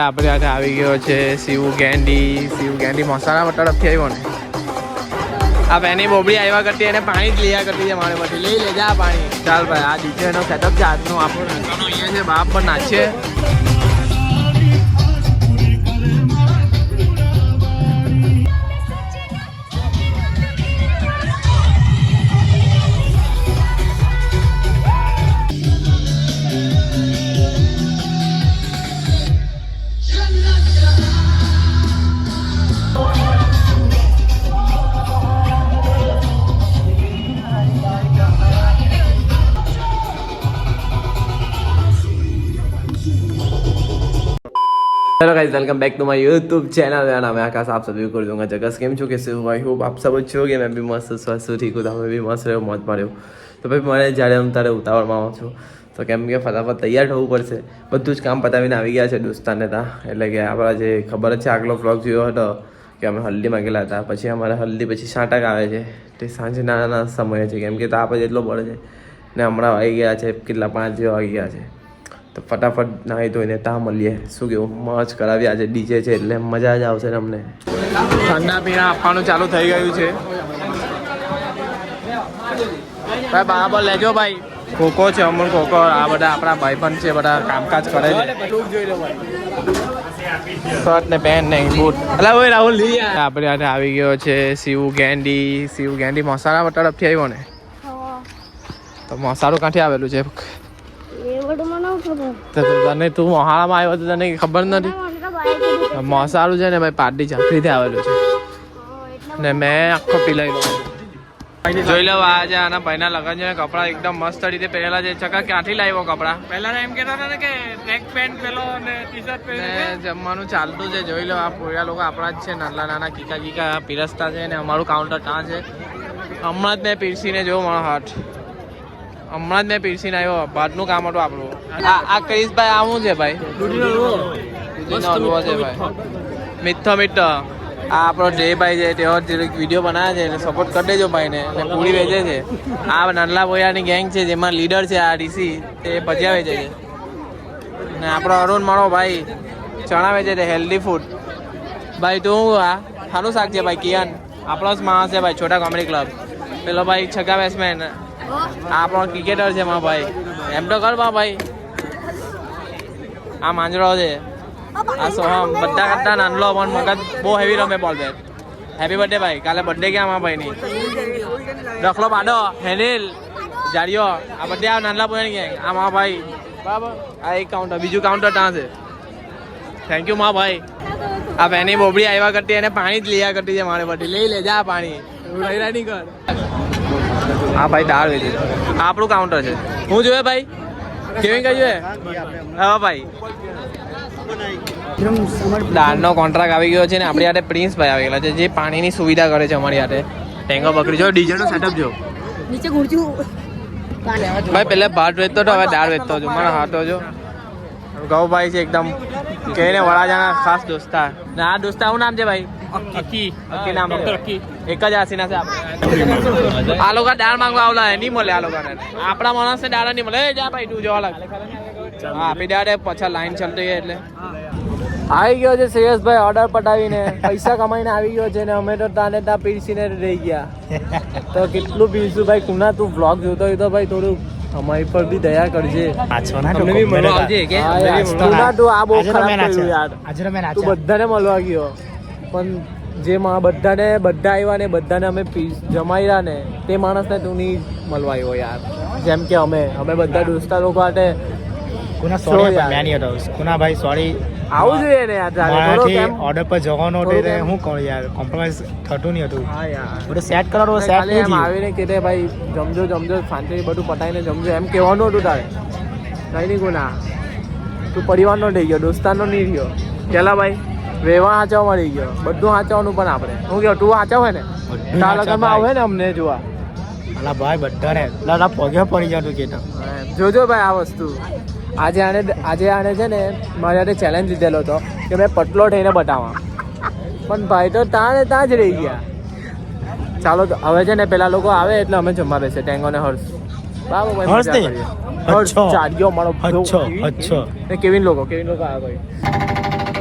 આપણે આજે આવી ગયો છે શિવ ગેંડી મસાલા તરફથી આવ્યો ને આ પેની બોબડી આવ્યા કરતી એને પાણી જ લીયા કરતી છે મારે પછી લઈ લેજા પાણી ચાલ ભાઈ આ ડીજેનો સેટઅપ છે આજનો આપણો નાચવાનો અહીંયા છે બાપ પર નાચીએ hello guys welcome back to my YouTube channel मेरा नाम है आकाश आप सभी को दूंगा जगह केम छो कैसे हो आई होप आप सब अच्छे हो गए मैं भी मस्त स्वस्थ ठीक हूँ તમે બી મસ્ત રહ્યો મોજ માર્યો તો ભાઈ મને જ્યારે હું તારે ઉતાવળમાં આવું છું તો કેમ કે ફટાફટ તૈયાર થવું પડશે બધું જ કામ પતાવીને આવી ગયા છે દોસ્તારને ત્યાં એટલે કે આપણા જે ખબર જ છે આગલો વ્લોગ જોયો હતો કે અમે હલ્દીમાં ગયેલા હતા પછી અમારે હલ્દી પછી છાંટક આવે છે તે સાંજના સમયે છે કેમ કે તાપ જ એટલો પડે છે ને હમણાં આવી ગયા છે કેટલા 5 જેવા આવી ગયા છે તો ફટાફટ નાહી ધોઈને ત્યાં મળીએ શું કેવું મોજ કરાવી આજે ડીજે છે એટલે મજા જ આવશે ને અમને ઠંડા પીણા આપવાનું ચાલુ થઈ ગયું છે ભાઈ બરાબર લેજો ભાઈ ખોખો છે અમૂલ ખોખો આ બધા આપણા ભાઈબંધ છે બધા કામકાજ કરે છે શર્ટ ને પેન્ટ ને બૂટ એટલે ભાઈ રાહુલ આપણે આજે આવી ગયો છે શિવ ગેંડી મસાલા તરફથી આવ્યો ને તો મસાલું ક્યાંથી આવેલું છે તને તું મહાળામાં આવ્યો તો તને ખબર નથી મસાલું છે ને ભાઈ પાર્ટી ચાકરીથી આવેલું છે ને મેં આખો પીલાઈ લો જોઈ લો આજે આના ભાઈના લગ્ન છે કપડા એકદમ મસ્ત રીતે પહેરેલા છે ચકા ક્યાંથી લાવ્યો કપડા પહેલા એમ કહેતા હતા ને કે ટ્રેક પેન્ટ પેલો ને ટી-શર્ટ પહેરીને જમવાનું ચાલતું છે જોઈ લો આ પૂરા લોકો આપણા જ છે નાના કીકા પીરસતા છે ને અમારું કાઉન્ટર ત્યાં છે હમણાં જ મેં પીરસીને જોયો મારો હાથ હમણાં જ મેં પીરસીને આવ્યો ભાતનું કામ હતું આપણું આ કરીશભાઈ આ શું છે ભાઈ દૂધીનો હલવો છે ભાઈ મીઠો આ આપણો જયભાઈ છે તેઓ વિડીયો બનાવે છે એટલે સપોર્ટ કરી દેજો ભાઈને એટલે પૂરી વેચે છે આ નાનલા બોયાની ગેંગ છે જેમાં લીડર છે આ ડીસી તે ભજીયા વેચે છે ને આપણો અરુણ મારો ભાઈ ચણા વેચે છે હેલ્ધી ફૂડ ભાઈ તું આ સારું શાક છે ભાઈ કિયાન આપણો જ માણસ છે ભાઈ છોટા કોમેડી ક્લબ પેલો ભાઈ છગા બેટ્સમેન આપણો ક્રિકેટર છે મારા ભાઈ એમ તો કર મારા ભાઈ આ માંજરો છે આ સોહમ બધા કરતા નાનલો પણ મગજ બહુ હેવી રમે બોલ બેટ હેપી બર્થડે ભાઈ કાલે બર્થડે ક્યાં મારા ભાઈની દખલો પાડો હેનિલ જાડિયો આ બર્થડે આ નાનલા પોયાની ગેંગ આ મારા ભાઈ બરાબર આ એક કાઉન્ટર બીજું કાઉન્ટર ત્યાં છે થેન્ક યુ મારા ભાઈ આ પેની બોબડી આવ્યા કરતી એને પાણી જ લીયા કરતી છે મારે બધી લઈ લેજા પાણી રહીરા નહીં કર હા ભાઈ દાળ વેચે આપણું કાઉન્ટર છે હું જોયે ભાઈ કેવી કહ્યું હા ભાઈ દાળનો કોન્ટ્રાક્ટ આવી ગયો છે ને આપણી હાથે પ્રિન્સ ભાઈ આવી ગયેલા છે જે પાણીની સુવિધા કરે છે અમારી હાથે ટેંગો બકરી જો ડીજેનો સેટઅપ જો નીચે ગુડજુ ભાઈ પહેલા ભાત વેચતો હતો હવે દાળ વેચતો છું મારા હાથો જો ગૌભાઈ છે એકદમ કહીને વડાજાના ખાસ દોસ્તા ને આ દોસ્તા શું નામ છે ભાઈ અક્કી નામ એક જ આસીના છે આપણે આ લોકો દાળ માંગવા આવલા નહીં મળે આ લોકોને આપણા માણસને દાળ નહીં મળે જા ભાઈ તું જોવા લાગ હા આપી દાડે પાછા લાઈન ચાલતી એટલે આવી ગયો છે શ્રેયસભાઈ ઓર્ડર પટાવીને પૈસા કમાઈને આવી ગયો છે ને અમે તો તાને ત્યાં પીરસીને રહી ગયા તો કેટલું પીરશું ભાઈ કુના તું વ્લોગ જોતો હોય તો ભાઈ થોડું અમારી પર બી દયા કરજે તમને બી મળવા આવજે કે કુના તું આ બહુ ખરાબ કર્યું યાર તું બધાને મળવા ગયો પણ જે બધા આવ્યા ને બધાને અમે જમાઈ ને તે માણસને તું નહીં મળવા આવ્યો યાર જેમ કે અમે બધા દોસ્તા લોકો માટે ભાઈ સોરી આવું જોઈએ ને યાર ઓર્ડર પર જવાનો હું કહું યાર કોમ્પ્રોમાઇઝ થતું નહીં હતું હા યાર બધું સેટ કરવાનું સેટ એમ આવીને કે ભાઈ જમજો શાંતિથી બધું પતાવીને જમજો એમ કહેવાનું હતું તારે કઈ નહીં ગુના તું પરિવારનો થઈ ગયો દોસ્તારનો નહીં રહ્યો પેલા ભાઈ વેવા હાંચવા મળી ગયો બધું હાંચવાનું પણ આપણે હું કહું તું હાંચવ ને તારા લગનમાં આવે ને અમને જોવા અલા ભાઈ બધાને પગે પડી જતું કે જોજો ભાઈ આ વસ્તુ આજે આને છે ને મારી હાથે ચેલેન્જ લીધેલો હતો કે મેં પટલો થઈને બતાવવા પણ ભાઈ તો ત્યાં જ રહી ગયા ચાલો હવે છે ને પેલા લોકો આવે એટલે અમે જમવા બેસે ટેંગો ને હર્ષ બરાબર હર્ષ ચાર્યો મારો કેવિન લોકો આવે ભાઈ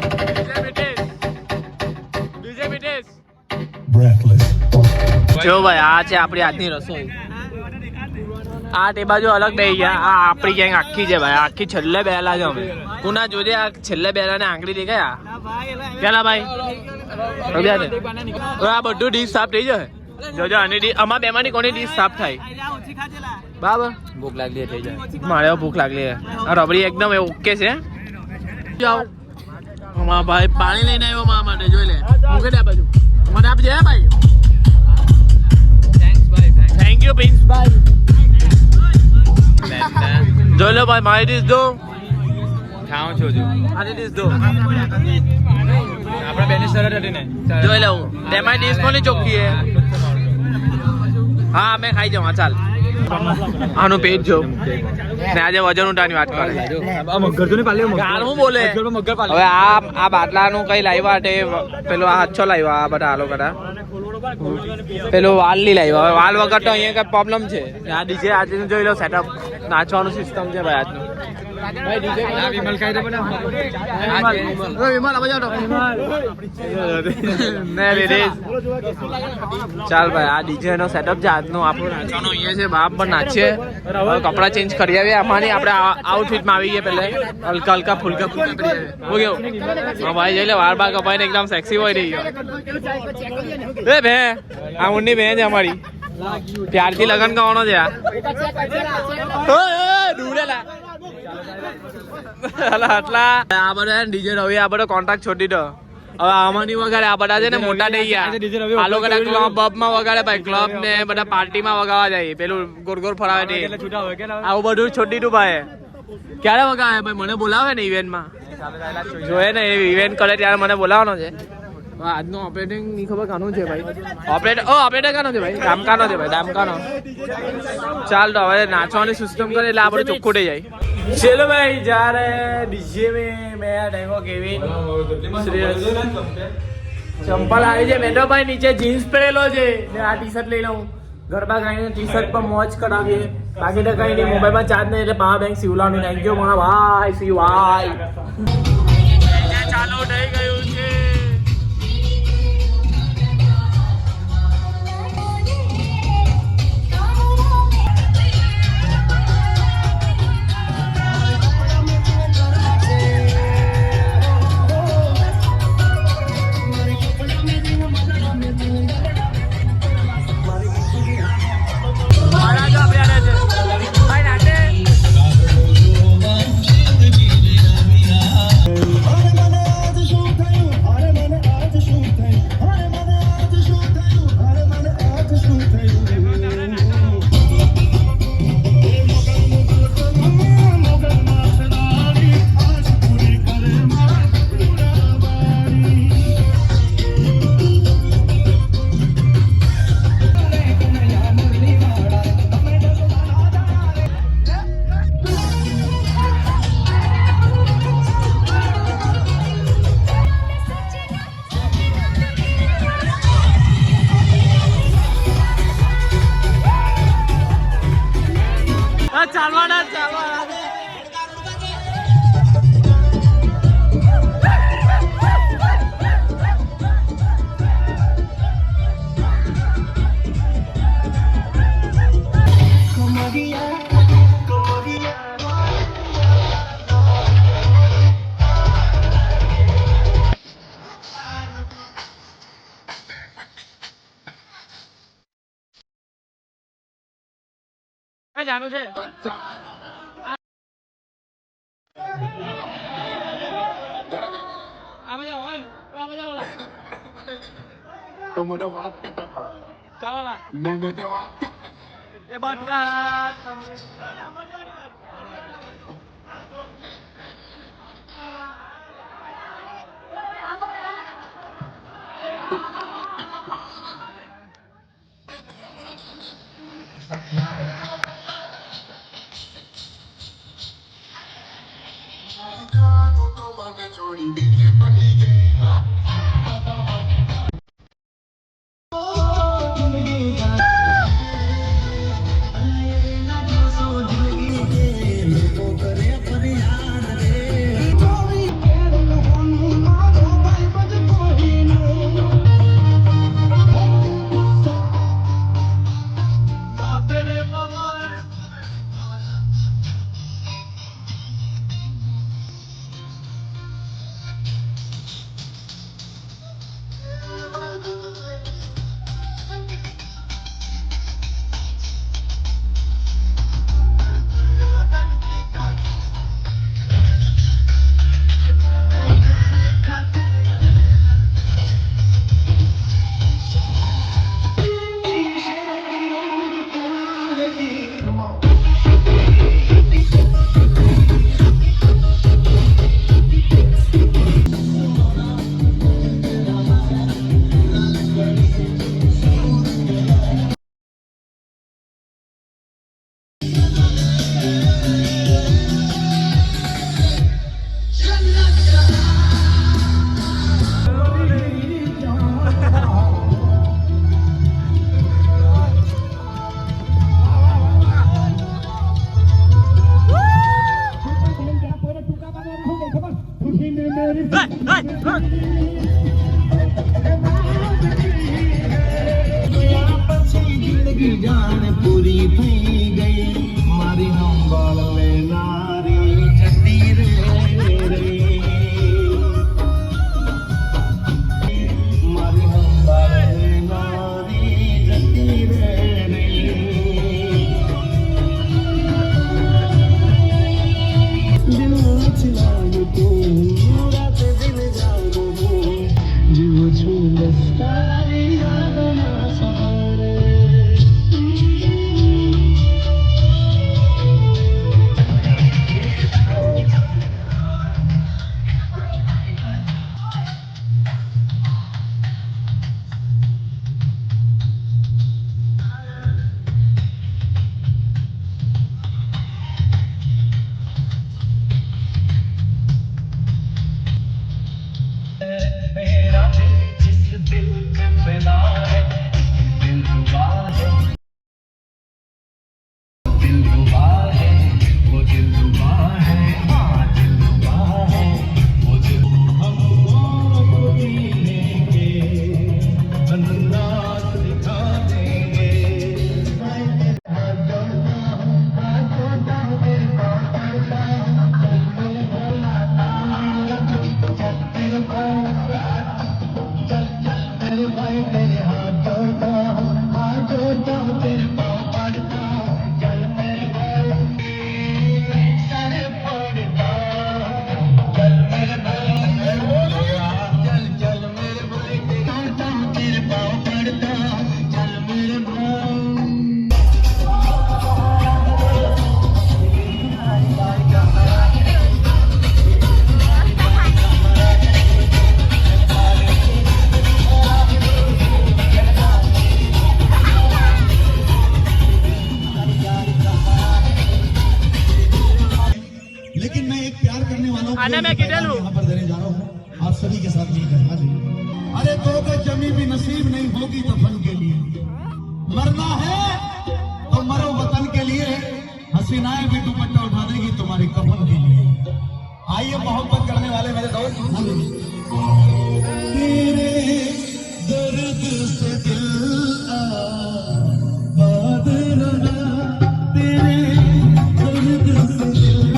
જો ભાઈ આ છે આપણી આજની રસોઈ. આ તે બાજુ અલગ બે ગયા. આ આપણી ગેંગ આખી છે ભાઈ. આખી છેલ્લે બેલા છે અમે. પુના જોજે આ છેલ્લે બેલા ને આંગળી દેખાય. કેલા ભાઈ આ બધું ડીશ સાફ થઈ જાય. જોજો આની ડીશ અમાર બેમાંની કોની ડીશ સાફ થાય બરાબર. ભૂખ લાગલી થઈ જાય. મારે ભૂખ લાગલી. આ રબડી એકદમ ઓકે છે. જાઓ અમારા ભાઈ પાણી લઈને આવ્યો મારા માટે. જોઈ લે મૂકી દે બાજુ. મને આપજે ભાઈ. થેન્ક યુ પ્રિન્સ ભાઈ. જોઈ લો ભાઈ મારી ડીશ દો. ખાઉં છું જો આની ડીશ દો. આપણા બેની સરળ હતી ને. જોઈ લઉં તેમાં ડીશ કોની ચોખ્ખી હે. હા મેં ખાઈ જાઉં. ચાલ આનું પેટ જો ને આજે વજન ઉઠાની વાત કરે. હું બોલે હવે આ બાટલાનું કઈ લાવ્યા તે પેલો આ હાથો લાવ્યા. આ બધા આલો કડા પેલો વાલ ની લાવ્યા. હવે વાલ વગર તો અહીંયા કઈ પ્રોબ્લેમ છે. આ ડીજે આજે જોઈ લો સેટઅપ. નાચવાનું સિસ્ટમ છે ભાઈ આજનું. ચાલ ભાઈ આ ડીજે નો સેટઅપ છે આજનો. આપણો નાચવાનો અહીંયા છે. બાપ પણ નાચીએ. કપડા ચેન્જ કરી આવીએ. આમાંની આપણે આઉટફિટમાં આવી ગયા. પેલે હલકા હલકા ફુલકા ફુલકા કરી કેવું ભાઈ જઈ લે. વાર બાર કપાઈને એકદમ સેક્સી હોય રહી ગયો. એ ભે આ ઊંડી બેન છે અમારી. પ્યારથી લગ્ન કરવાનો છે. આટલા આ બધા ડીજે રવિ આ બધો કોન્ટ્રાક્ટ છોડી દો. હવે આમાંની વગાડે. આ બધા છે ને મોટા થઈ ગયા. આ લોકો ક્લબ માં વગાડે ભાઈ. ક્લબ ને બધા પાર્ટીમાં વગાડવા જાય. પેલું ગોર ગોર ફરાવે આવું બધું છોડી દીધું ભાઈ. ક્યારે વગાડે ભાઈ મને બોલાવે ને ઇવેન્ટમાં. જોઈએ ને ઇવેન્ટ કરે ત્યારે મને બોલાવવાનો છે. આજનું ઓપરેટિંગ ની ખબર કાનું છે ભાઈ. ઓપરેટર કાનો છે ભાઈ. દામકાનો છે ભાઈ. દામકાનો. ચાલ તો હવે નાચવાની સિસ્ટમ કરે એટલે આ બધું ચોખ્ખું થઈ જાય. चलो भाई जा रहे हैं डीजे में. मैं देखो केविन चंपल आई है. मैं तो भाई नीचे जीन्स पहरेलो છે ને આ ટી શર્ટ લઈ લઉં. ગરબા ગાઈને ટી શર્ટ પર મોજ કરાવીએ. બાકી તો કઈ નહીં. મોબાઈલમાં ચાર્જ નહીં એટલે પાવર બેંક સીવલાવની. થેન્ક યુ મારા ભાઈ. સી ભાઈ ચાલુ થઈ ગયું છે. ચાલવાના જાનું છે. પૂરી થઈ ગઈ મારી હંબાળ લેનારી જતી રે મારી હંબાળ લેનારી જતી રે દિલ ચલાવું તું રાત દિલ જાઉં જીવું છું બસ તારી યાદના સહારે मेरा दिल जिस दिल पे फिदा है दिल रुबा है दिल रुबा है वो दिल रुबा है हाँ दिल रुबा है वो दिल हमको जीने के अंदाज दिखा देंगे तेरे भाई तेरे हाथ जोड़ता हूँ हाथ जोड़ता हूँ तेरे पाँव पड़ता हूँ चल मेरे भाई सर पड़ता चल मेरे भाई चल चल मेरे भाई जोड़ता हूँ तेरे पाँव पड़ता चल मेरे भाई लेकिन मैं एक प्यार करने वालों को आने में किधर हूँ? यहाँ पर देने जा रहा हूँ आप सभी के साथ नहीं करना जी अरे तो गज जमी भी नसीब नहीं होगी दफन के लिए मरना है तो मरो वतन के लिए हसीनाएं भी दुपट्टा उठा देगी तुम्हारे कफन के लिए आइए मोहब्बत करने वाले मेरे दोस्त तेरे दर्द से दिल आबाद रहा तेरे दर्द से दिल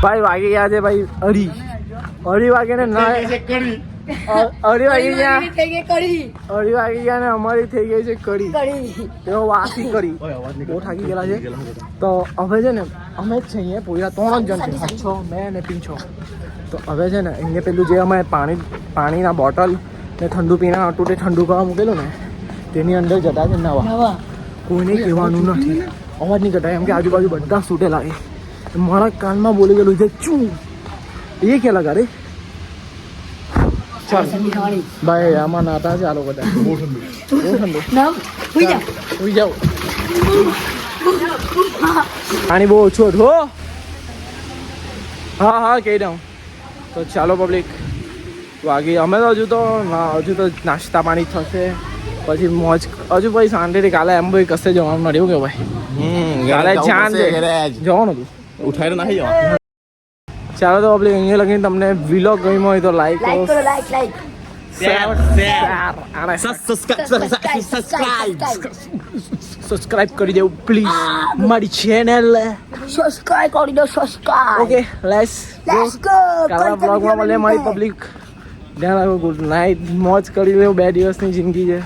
ભાઈ વાગી ગયા છે ભાઈ અઢી વાગે ને ના અઢી વાગી ગયા ને અમારી થઈ ગઈ છે કઢી તેઓ વાસી કઢી બહુ થાકી ગયેલા છે તો હવે છે ને અમે જ છીએ પૂરા 3 જ જણ છે છો મેં અને પીછો તો હવે છે ને અહીંયા પેલું જે અમે પાણીના બોટલ ને ઠંડુ પીણા હતું તે ઠંડુ કરવા મૂકેલું ને તેની અંદર જતા છે નવા કોઈને કહેવાનું નથી અવાજ નહીં કટાય એમ કે આજુબાજુ બધા છૂટેલા છે મારા કાનમાં બોલી ગયેલું છે ચૂ એ ક્યાં લગા રે ચાલ ભાઈ આમાં નાતા છે આ લોકો બધા બહુ ઠંડુ સુઈ જાઓ પાણી બહુ ઓછું હતું હો હા કહી દઉં તો ચાલો પબ્લિક વાગી અમે તો હજુ તો નાસ્તા પાણી થશે પછી મોજ હજુ પછી શાંતિથી કાલે એમ ભાઈ કશે જવાનું નથી એવું કે ભાઈ કાલે જાન જવાનું હતું ઉઠાઈને નાખી જાવ ચાલો તો પબ્લિક અહીંયા લગીને તમને વિલોગ ગમ્યો હોય તો લાઈક કરો સબસ્ક્રાઇબ કરી દેવું પ્લીઝ મારી ચેનલ સબસ્ક્રાઇબ કરી દો સબસ્ક્રાઇબ ઓકે લેટ્સ ગો કાલા બ્લોગમાં મળે મારી પબ્લિક ધ્યાન રાખો ગુડ નાઇટ મોજ કરી લેવું 2 દિવસની જિંદગી છે